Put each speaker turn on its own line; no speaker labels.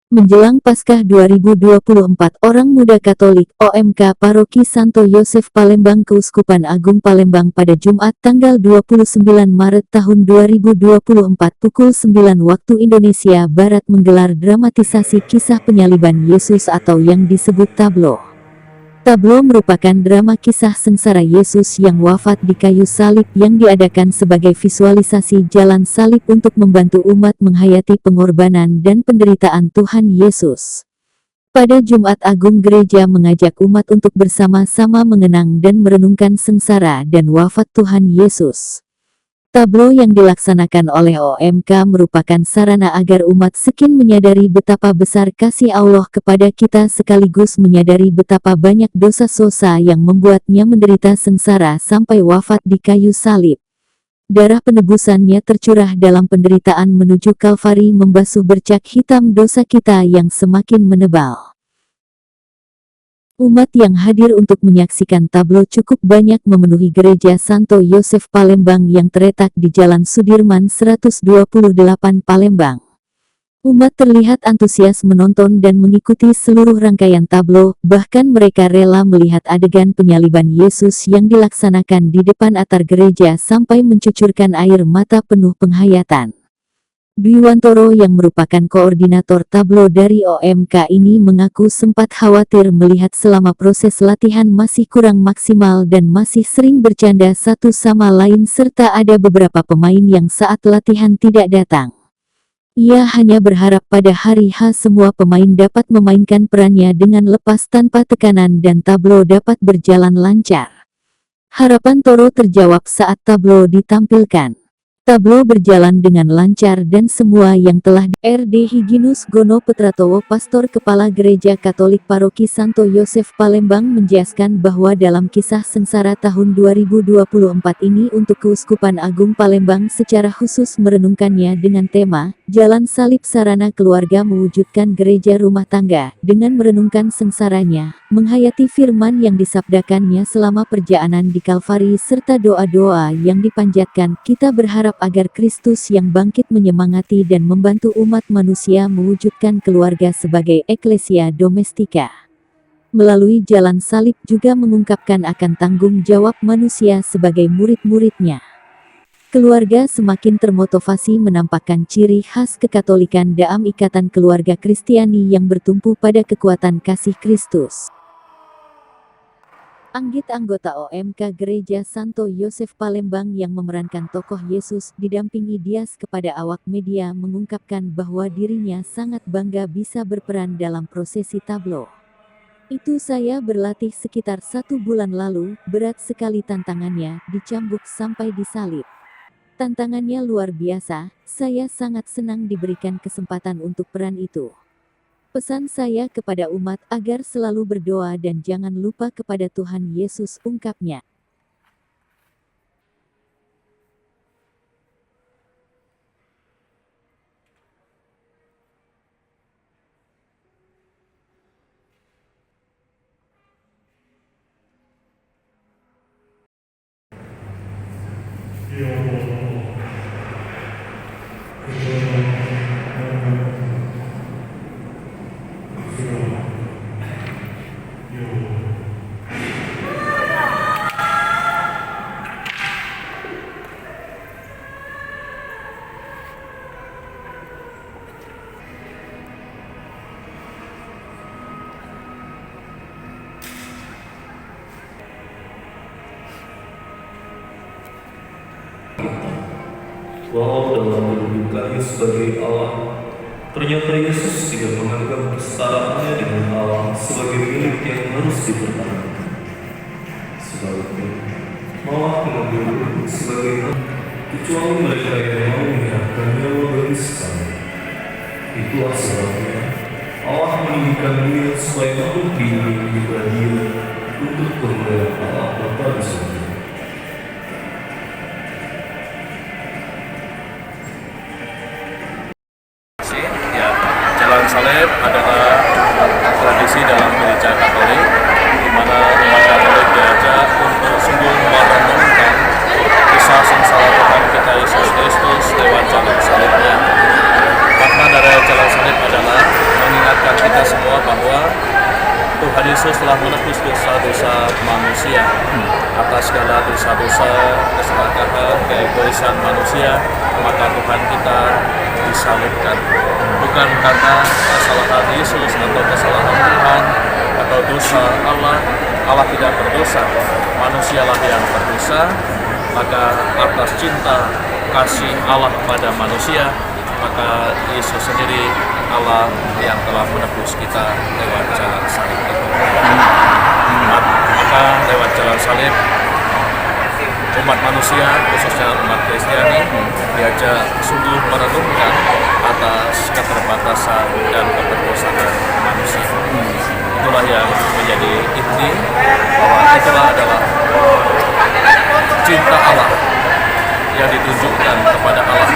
Menjelang Paskah 2024, orang muda Katolik OMK Paroki Santo Yosef Palembang Keuskupan Agung Palembang pada Jumat tanggal 29 Maret tahun 2024 pukul 9 waktu Indonesia Barat menggelar dramatisasi kisah penyaliban Yesus atau yang disebut tablo. Tablo merupakan drama kisah sengsara Yesus yang wafat di kayu salib yang diadakan sebagai visualisasi jalan salib untuk membantu umat menghayati pengorbanan dan penderitaan Tuhan Yesus. Pada Jumat Agung, gereja mengajak umat untuk bersama-sama mengenang dan merenungkan sengsara dan wafat Tuhan Yesus. Tablo yang dilaksanakan oleh OMK merupakan sarana agar umat sekin menyadari betapa besar kasih Allah kepada kita sekaligus menyadari betapa banyak dosa-dosa yang membuatnya menderita sengsara sampai wafat di kayu salib. Darah penebusannya tercurah dalam penderitaan menuju Kalvari membasuh bercak hitam dosa kita yang semakin menebal. Umat yang hadir untuk menyaksikan tablo cukup banyak memenuhi gereja Santo Yosef Palembang yang terletak di Jalan Sudirman 128 Palembang. Umat terlihat antusias menonton dan mengikuti seluruh rangkaian tablo, bahkan mereka rela melihat adegan penyaliban Yesus yang dilaksanakan di depan altar gereja sampai mencucurkan air mata penuh penghayatan. Dwi Wantoro yang merupakan koordinator tablo dari OMK ini mengaku sempat khawatir melihat selama proses latihan masih kurang maksimal dan masih sering bercanda satu sama lain serta ada beberapa pemain yang saat latihan tidak datang. Ia hanya berharap pada hari H semua pemain dapat memainkan perannya dengan lepas tanpa tekanan dan tablo dapat berjalan lancar. Harapan Toro terjawab saat tablo ditampilkan. Tablo berjalan dengan lancar dan semua yang telah RD Hyginus Gono Petratowo, Pastor Kepala Gereja Katolik Paroki Santo Yosef Palembang menjelaskan bahwa dalam kisah sengsara tahun 2024 ini untuk Keuskupan Agung Palembang secara khusus merenungkannya dengan tema Jalan Salib Sarana Keluarga Mewujudkan Gereja Rumah Tangga dengan merenungkan sengsaranya, menghayati firman yang disabdakannya selama perjalanan di Kalvari serta doa-doa yang dipanjatkan. Kita berharap agar Kristus yang bangkit menyemangati dan membantu umat manusia mewujudkan keluarga sebagai eklesia domestika. Melalui jalan salib juga mengungkapkan akan tanggung jawab manusia sebagai murid-muridnya. Keluarga semakin termotivasi menampakkan ciri khas kekatolikan dalam ikatan keluarga Kristiani yang bertumpu pada kekuatan kasih Kristus. Anggit anggota OMK Gereja Santo Yosef Palembang yang memerankan tokoh Yesus didampingi Dias kepada awak media mengungkapkan bahwa dirinya sangat bangga bisa berperan dalam prosesi tablo. Itu saya berlatih sekitar 1 bulan lalu, berat sekali tantangannya, dicambuk sampai disalib. Tantangannya luar biasa, saya sangat senang diberikan kesempatan untuk peran itu. Pesan saya kepada umat agar selalu berdoa dan jangan lupa kepada Tuhan Yesus, ungkapnya.
Bahwa dalam menunjukkannya sebagai Allah, ternyata Yesus tidak menganggap kesetaraannya dengan Allah sebagai milik yang harus dipertahankan. Sebaliknya, malah mengambil sebagai hak, kecuali mereka yang mau menyerahkan nyawa bagi sesama. Itulah sebabnya Allah meninggikan Dia supaya makhluk diiringi juga Dia untuk kemuliaan Allah Bapa di surga.
Jalan salib adalah tradisi dalam gereja Katolik, di mana umat Katolik diajak untuk sungguh merenungkan kisah sengsara Tuhan kita Yesus Kristus lewat jalan salibnya. Makna dari jalan salib adalah mengingat menebus dosa-dosa manusia atas segala dosa-dosa, keserakahan, keegoisan manusia, maka Tuhan kita disalibkan. Bukan karena kesalahan Yesus atau kesalahan Tuhan atau dosa Allah. Allah tidak berdosa, manusialah yang berdosa. Maka atas cinta kasih Allah pada manusia, maka Yesus sendiri Allah yang telah menebus kita lewat jalan salib itu. Maka lewat jalan salib umat manusia, khususnya umat Kristiani, diajak sungguh merenungkan atas keterbatasan dan keterbosaan manusia. Itulah yang menjadi inti, bahwa itulah adalah cinta Allah yang ditunjukkan kepada Allah